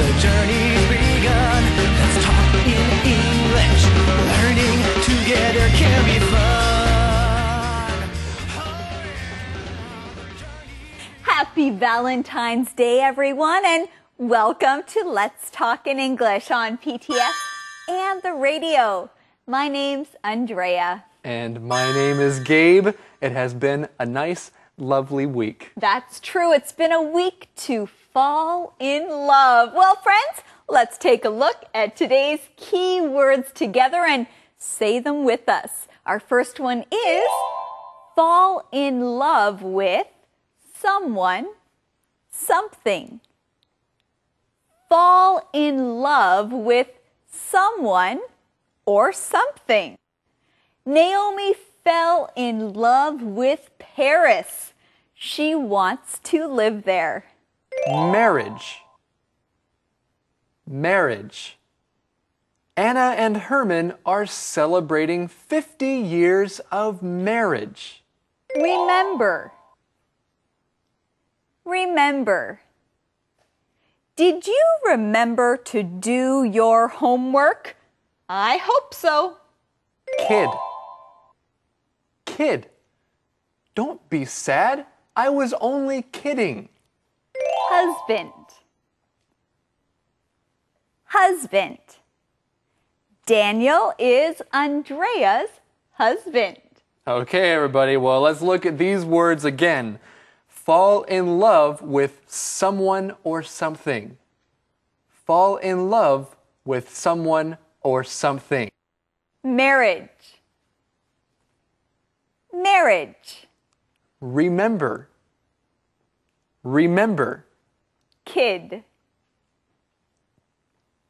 the journey's begun. Let's talk in English. Learning together can be fun. Happy Valentine's Day, everyone, and welcome to Let's Talk in English on PTS and the radio. My name's Andrea. And my name is Gabe. It has been a nice, lovely week. That's true. It's been a week to fall in love. Well, friends, let's take a look at today's key words together and say them with us. Our first one is fall in love with someone, something. Fall in love with someone or something. Naomi fell in love with Paris. She wants to live there. Marriage. Marriage. Anna and Herman are celebrating 50 years of marriage. Remember. Remember. Did you remember to do your homework? I hope so. Kid. Kid. Don't be sad. I was only kidding. Husband. Husband. Daniel is Andrea's husband. Okay, everybody. Well, let's look at these words again. Fall in love with someone or something. Fall in love with someone or something. Marriage. Marriage. Remember. Remember. Kid.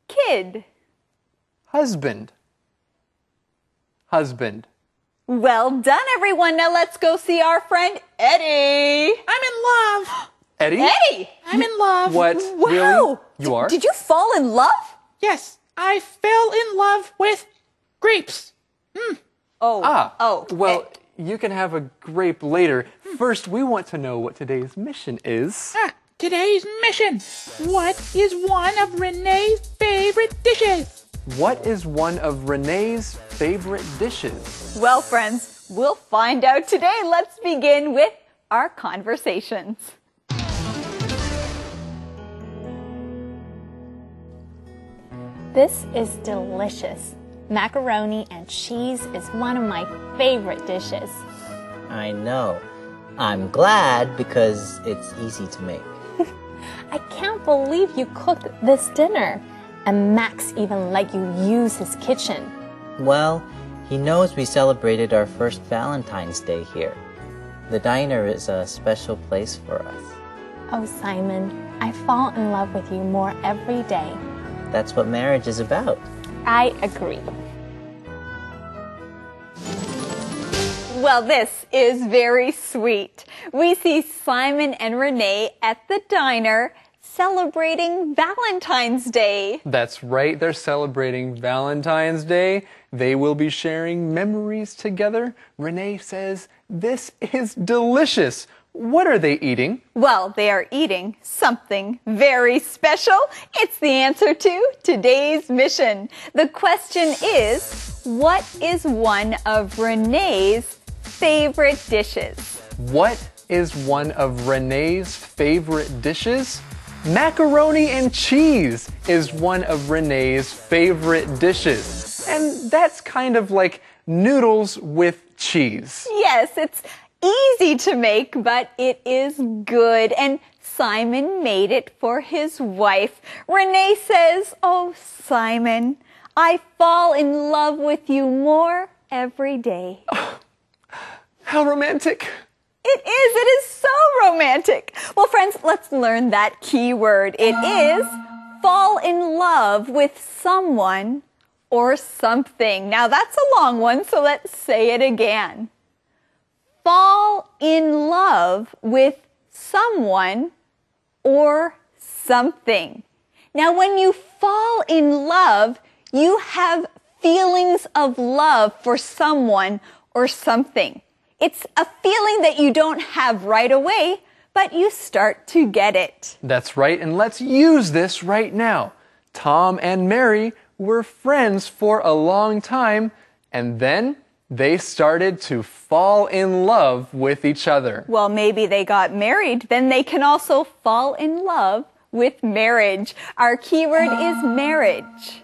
Kid. Husband. Husband. Well done, everyone. Now let's go see our friend Eddie. I'm in love. Eddie? Eddie! I'm in love. What? Wow! Really? You are? Did you fall in love? Yes, I fell in love with grapes. Oh. Well, you can have a grape later. First, we want to know what today's mission is. Today's mission. What is one of Renee's favorite dishes? What is one of Renee's favorite dishes? Well, friends, we'll find out today. Let's begin with our conversations. This is delicious. Macaroni and cheese is one of my favorite dishes. I know. I'm glad because it's easy to make. I can't believe you cooked this dinner. And Max even let you use his kitchen. Well, he knows we celebrated our first Valentine's Day here. The diner is a special place for us. Oh, Simon, I fall in love with you more every day. That's what marriage is about. I agree. Well, this is very sweet. We see Simon and Renee at the diner celebrating Valentine's Day. That's right, they're celebrating Valentine's Day. They will be sharing memories together. Renee says, "This is delicious." What are they eating? Well, they are eating something very special. It's the answer to today's mission. The question is, what is one of Renee's favorite dishes? What is one of Renee's favorite dishes? Macaroni and cheese is one of Renee's favorite dishes. And that's kind of like noodles with cheese. Yes, it's easy to make, but it is good. And Simon made it for his wife. Renee says, "Oh, Simon, I fall in love with you more every day." How romantic. It is so romantic. Well, friends, let's learn that key word. It is fall in love with someone or something. Now, that's a long one, so let's say it again. Fall in love with someone or something. Now, when you fall in love, you have feelings of love for someone or something. It's a feeling that you don't have right away, but you start to get it. That's right, and let's use this right now. Tom and Mary were friends for a long time, and then they started to fall in love with each other. Well, maybe they got married, then they can also fall in love with marriage. Our keyword is marriage.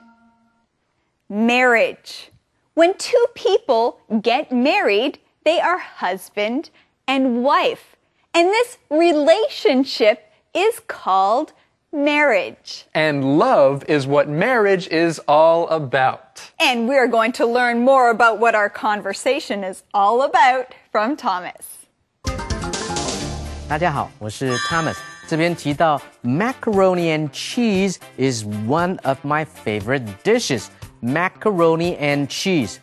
Marriage. When two people get married, they are husband and wife. And this relationship is called marriage. And love is what marriage is all about. And we're going to learn more about what our conversation is all about from Thomas. 大家好，我是 Thomas。这边提到 macaroni and cheese is one of my favorite dishes. Macaroni and cheese，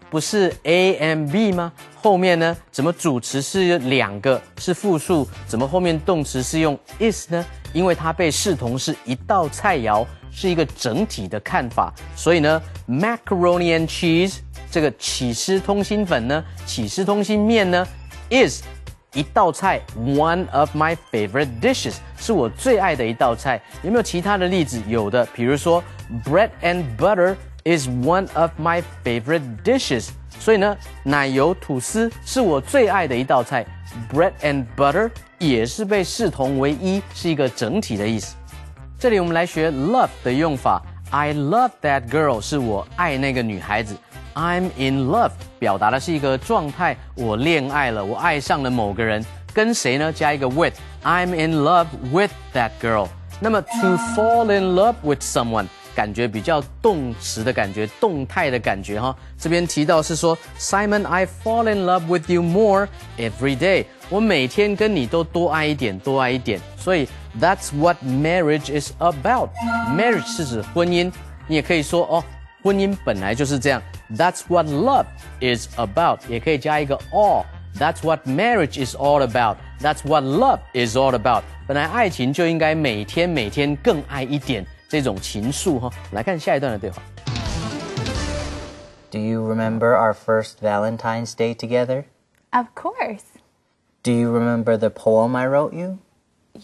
不是 A and B 吗？后面呢，怎么主词是两个，是复数，怎么后面动词是用 is 呢？因为它被视同是一道菜肴，是一个整体的看法，所以呢 ，macaroni and cheese 这个起司通心粉呢，起司通心面呢 is 一道菜 ，one of my favorite dishes 是我最爱的一道菜。有没有其他的例子？有的，比如说 bread and butter is one of my favorite dishes。所以呢，奶油吐司是我最爱的一道菜 ，bread and butter 也是被视同为一，是一个整体的意思。这里我们来学 love 的用法 ，I love that girl 是我爱那个女孩子。I'm in love 表达的是一个状态，我恋爱了，我爱上了某个人，跟谁呢？加一个 with。I'm in love with that girl。那么 to fall in love with someone 感觉比较动词的感觉，动态的感觉哈。这边提到是说 Simon, I fall in love with you more every day。我每天跟你都多爱一点，多爱一点。所以 that's what marriage is about。Marriage 是指婚姻，你也可以说哦。婚姻本来就是这样 ，That's what love is about， 也可以加一个 all。That's what marriage is all about. That's what love is all about. 本来爱情就应该每天更爱一点这种情愫哈。来看下一段的对话。Do you remember our first Valentine's Day together? Of course. Do you remember the poem I wrote you?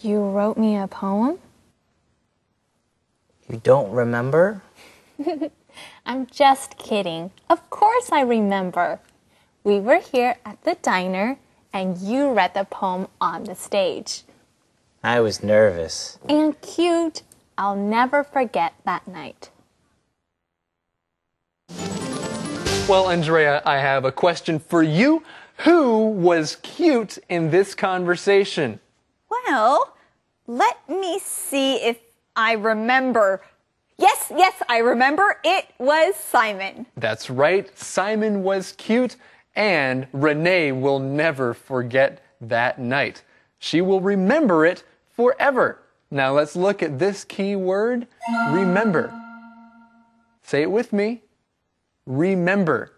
You wrote me a poem? You don't remember? I'm just kidding. Of course I remember. We were here at the diner and you read the poem on the stage. I was nervous. And cute. I'll never forget that night. Well, Andrea, I have a question for you. Who was cute in this conversation? Well, let me see if I remember. Yes, I remember. It was Simon. That's right. Simon was cute, and Renee will never forget that night. She will remember it forever. Now let's look at this key word, remember. Say it with me. Remember.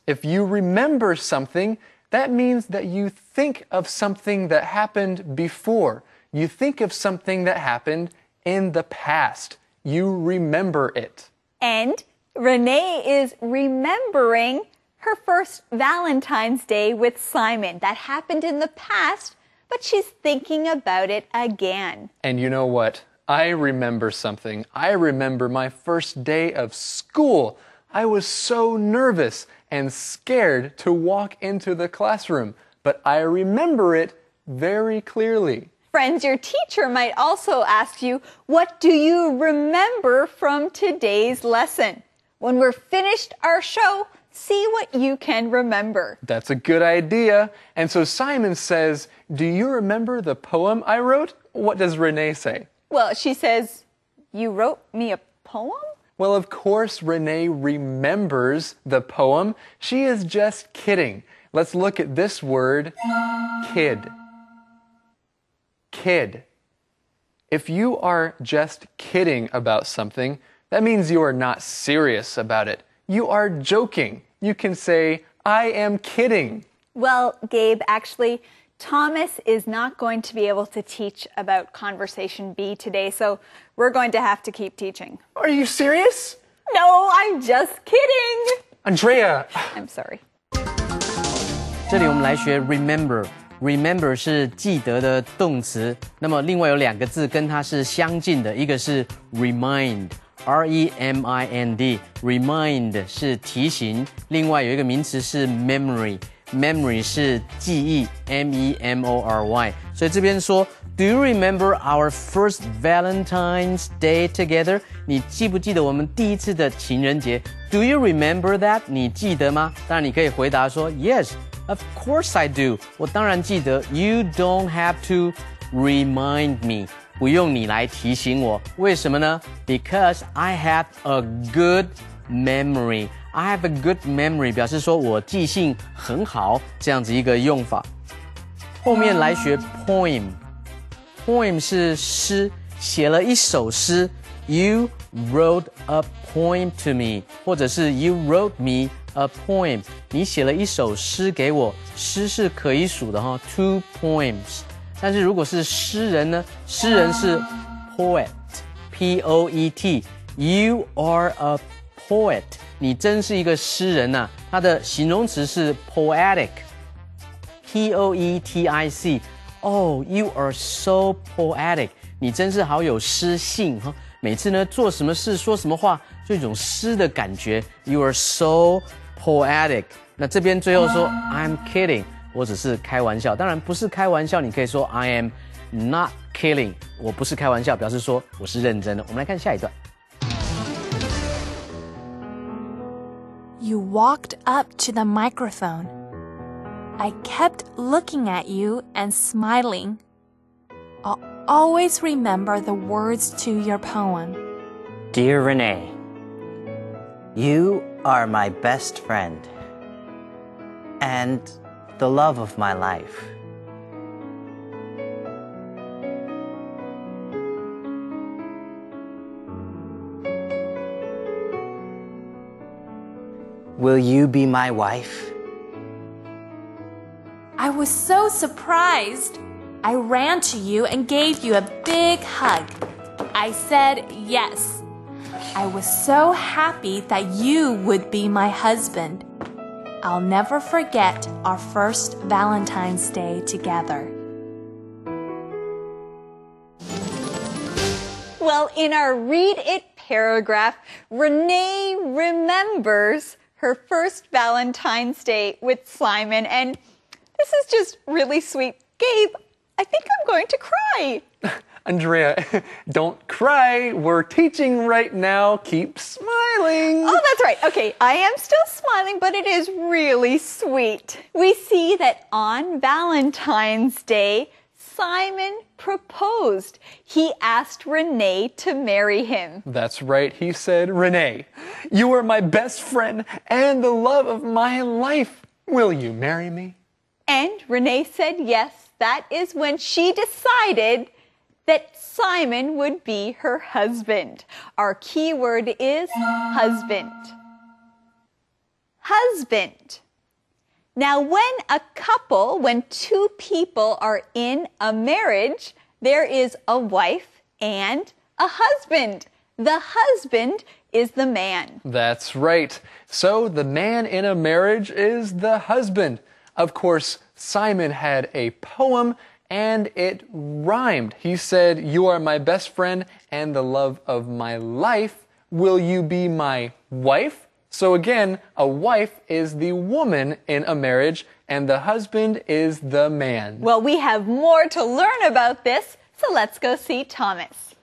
If you remember something, that means that you think of something that happened before. You think of something that happened in the past. You remember it. And Renee is remembering her first Valentine's Day with Simon. That happened in the past, but she's thinking about it again. And you know what? I remember something. I remember my first day of school. I was so nervous and scared to walk into the classroom, but I remember it very clearly. Friends, your teacher might also ask you, what do you remember from today's lesson? When we're finished our show, see what you can remember. That's a good idea. And so Simon says, do you remember the poem I wrote? What does Renee say? Well, she says, you wrote me a poem? Well, of course, Renee remembers the poem. She is just kidding. Let's look at this word, kid. Kid. If you are just kidding about something, that means you are not serious about it. You are joking. You can say, I am kidding. Well, Gabe, actually, Thomas is not going to be able to teach about Conversation B today, so we're going to have to keep teaching. Are you serious? No, I'm just kidding. Andrea. I'm sorry. 这里我们来学 remember。remember 是记得的动词，那么另外有2个字跟它是相近的，一个是 remind。remind 是提醒，另外有一个名词是 memory 是记忆 memory， 所以这边说 Do you remember our first Valentine's Day together？ 你记不记得我们第一次的情人节 ？Do you remember that？ 你记得吗？当然你可以回答说 Yes, of course I do。我当然记得。You don't have to remind me。不用你来提醒我，为什么呢 ？Because I have a good memory. I have a good memory 表示说我记性很好，这样子一个用法。后面来学 poem。poem 是诗，写了一首诗。You wrote a poem to me， 或者是 You wrote me a poem。你写了一首诗给我，诗是可以数的哈 ，2 poems。但是如果是诗人呢？诗人是 poet，P-O-E-T。You are a poet， 你真是一个诗人呐。它的形容词是 poetic，P-O-E-T-I-C。Oh, you are so poetic， 你真是好有诗性哈。每次呢做什么事说什么话，就一种诗的感觉。You are so poetic。那这边最后说 I'm kidding。我只是开玩笑，当然不是开玩笑，你可以说 I am not kidding， 我不是开玩笑，表示说我是认真的。我们来看下一段。You walked up to the microphone. I kept looking at you and smiling. I'll always remember the words to your poem. Dear Renee, you are my best friend and the love of my life. Will you be my wife? I was so surprised. I ran to you and gave you a big hug. I said yes. I was so happy that you would be my husband. I'll never forget our first Valentine's Day together. Well, in our Read It paragraph, Renee remembers her first Valentine's Day with Simon, and this is just really sweet. Gabe, I think I'm going to cry. Andrea, don't cry. We're teaching right now. Keep smiling. Oh, that's right. Okay, I am still smiling, but it is really sweet. We see that on Valentine's Day, Simon proposed. He asked Renee to marry him. That's right. He said, Renee, you are my best friend and the love of my life. Will you marry me? And Renee said yes. That is when she decided that Simon would be her husband. Our key word is husband. Husband. Now, when two people are in a marriage, there is a wife and a husband. The husband is the man. That's right. So the man in a marriage is the husband. Of course, Simon had a poem and it rhymed. He said, you are my best friend and the love of my life. Will you be my wife? So again, a wife is the woman in a marriage and the husband is the man. Well, we have more to learn about this, so let's go see Thomas.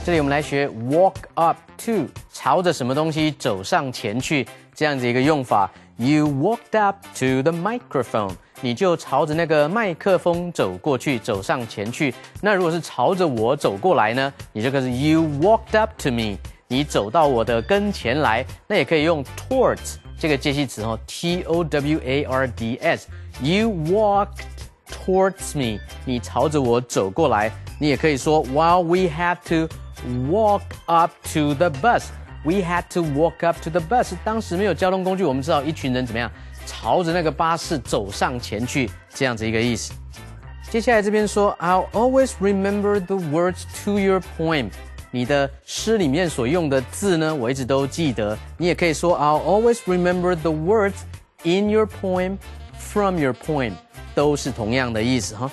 这里我们来学 walk up to， 朝着什么东西走上前去，这样子一个用法。You walked up to the microphone， 你就朝着那个麦克风走过去，走上前去。那如果是朝着我走过来呢，你就可是 You walked up to me， 你走到我的跟前来。那也可以用 towards 这个介系词哦 ，T-O-W-A-R-D-S。You walked towards me， 你朝着我走过来。你也可以说 While we had to walk up to the bus。We had to walk up to the bus. 当时没有交通工具，我们知道一群人怎么样朝着那个巴士走上前去，这样子一个意思。接下来这边说 I'll always remember the words to your poem. 你的诗里面所用的字呢，我一直都记得。你也可以说 I'll always remember the words in your poem, from your poem. 都是同样的意思哈。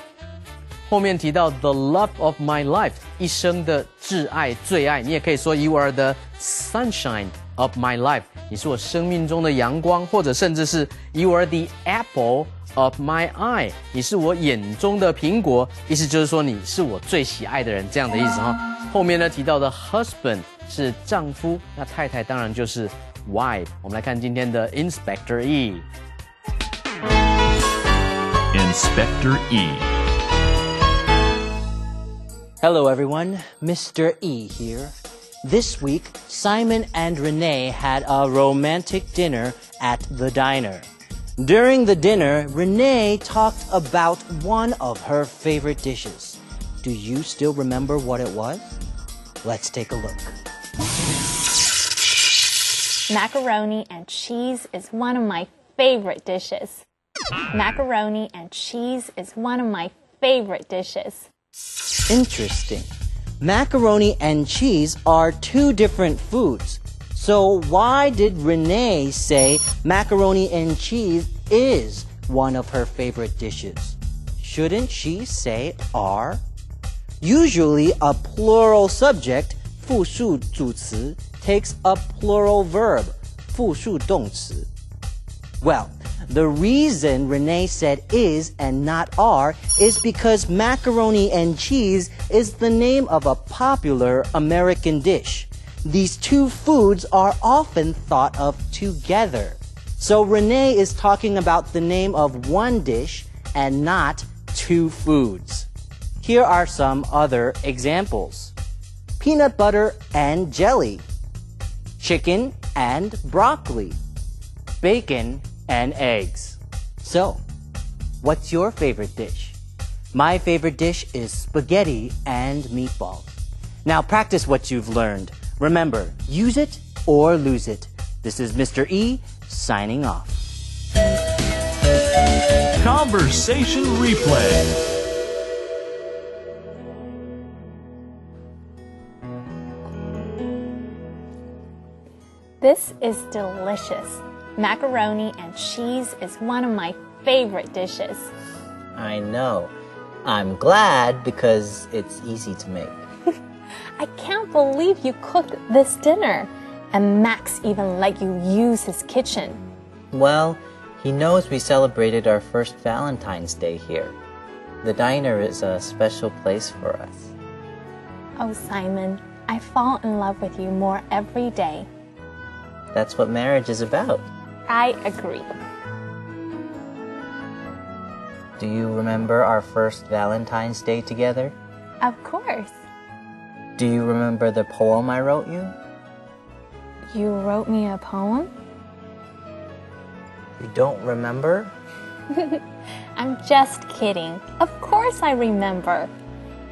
后面提到 the love of my life， 一生的挚爱、最爱，你也可以说 you are the sunshine of my life， 你是我生命中的阳光，或者甚至是 you are the apple of my eye， 你是我眼中的苹果，意思就是说你是我最喜爱的人，这样的意思哈。后面呢提到的 husband 是丈夫，那太太当然就是 wife。我们来看今天的 Inspector E。 Inspector E. Hello everyone, Mr. E here. This week, Simon and Renee had a romantic dinner at the diner. During the dinner, Renee talked about one of her favorite dishes. Do you still remember what it was? Let's take a look. Macaroni and cheese is one of my favorite dishes. Macaroni and cheese is one of my favorite dishes. Interesting. Macaroni and cheese are two different foods. So why did Renee say macaroni and cheese is one of her favorite dishes? Shouldn't she say are? Usually a plural subject, 复数主词, takes a plural verb, 复数动词. Well, the reason Renee said is and not are is because macaroni and cheese is the name of a popular American dish. These two foods are often thought of together. So Renee is talking about the name of one dish and not two foods. Here are some other examples. Peanut butter and jelly. Chicken and broccoli. Bacon and eggs. So, what's your favorite dish? My favorite dish is spaghetti and meatballs. Now practice what you've learned. Remember, use it or lose it. This is Mr. E signing off. Conversation replay. This is delicious. Macaroni and cheese is one of my favorite dishes. I know. I'm glad because it's easy to make. I can't believe you cooked this dinner. And Max even let you use his kitchen. Well, he knows we celebrated our first Valentine's Day here. The diner is a special place for us. Oh, Simon, I fall in love with you more every day. That's what marriage is about. I agree. Do you remember our first Valentine's Day together? Of course. Do you remember the poem I wrote you? You wrote me a poem? You don't remember? I'm just kidding. Of course I remember.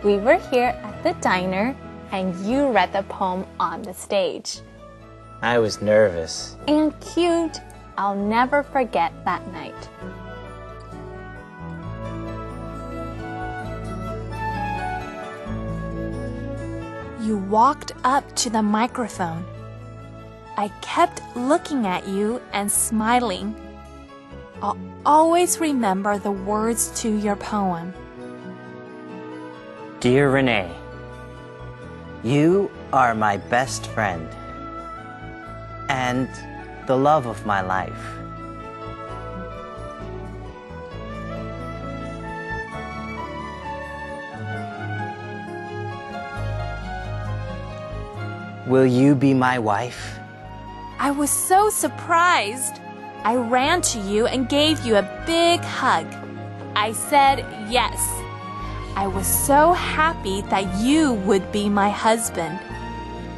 We were here at the diner and you read the poem on the stage. I was nervous. And cute. I'll never forget that night. You walked up to the microphone. I kept looking at you and smiling. I'll always remember the words to your poem. Dear Renee, you are my best friend and the love of my life. Will you be my wife? I was so surprised. I ran to you and gave you a big hug. I said yes. I was so happy that you would be my husband.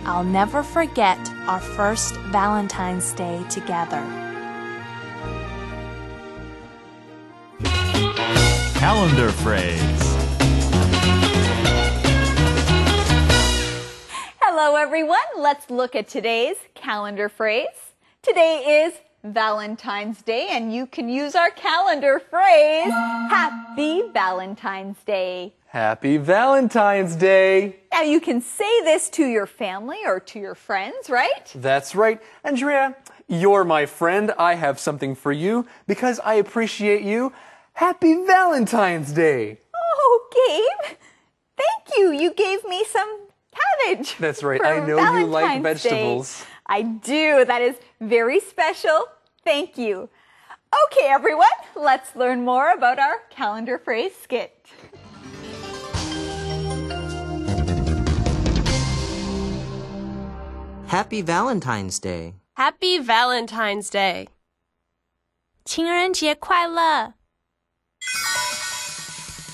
I'll never forget our first Valentine's Day together. Calendar phrase. Hello, everyone. Let's look at today's calendar phrase. Today is Valentine's Day, and you can use our calendar phrase, Happy Valentine's Day. Happy Valentine's Day! Now, you can say this to your family or to your friends, right? That's right. Andrea, you're my friend. I have something for you because I appreciate you. Happy Valentine's Day! Oh, Gabe, thank you. You gave me some cabbage. That's right. for I know you like Valentine's Day. vegetables. I do. That is very special. Thank you. Okay, everyone, let's learn more about our calendar phrase skit. Happy Valentine's Day. Happy Valentine's Day. 情人节快乐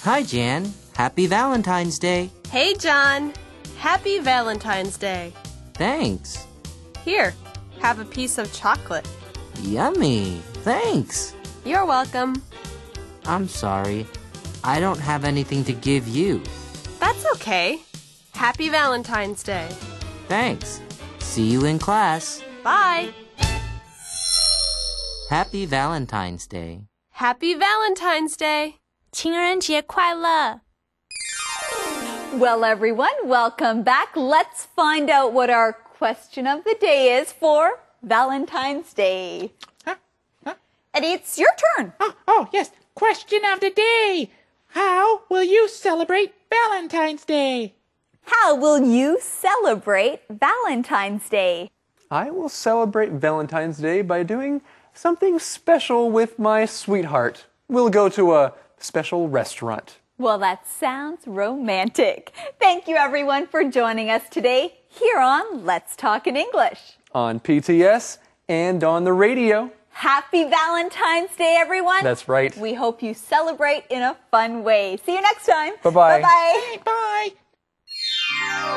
Hi, Jan. Happy Valentine's Day. Hey, John. Happy Valentine's Day. Thanks. Here, have a piece of chocolate. Yummy. Thanks. You're welcome. I'm sorry. I don't have anything to give you. That's okay. Happy Valentine's Day. Thanks. See you in class. Bye. Happy Valentine's Day. Happy Valentine's Day. 情人节快乐 Well, everyone, welcome back. Let's find out what our question of the day is for Valentine's Day. Eddie, it's your turn. Oh, yes. Question of the day. How will you celebrate Valentine's Day? How will you celebrate Valentine's Day? I will celebrate Valentine's Day by doing something special with my sweetheart. We'll go to a special restaurant. Well, that sounds romantic. Thank you, everyone, for joining us today here on Let's Talk in English. On PTS and on the radio. Happy Valentine's Day, everyone. That's right. We hope you celebrate in a fun way. See you next time. Bye-bye. Bye-bye. Bye.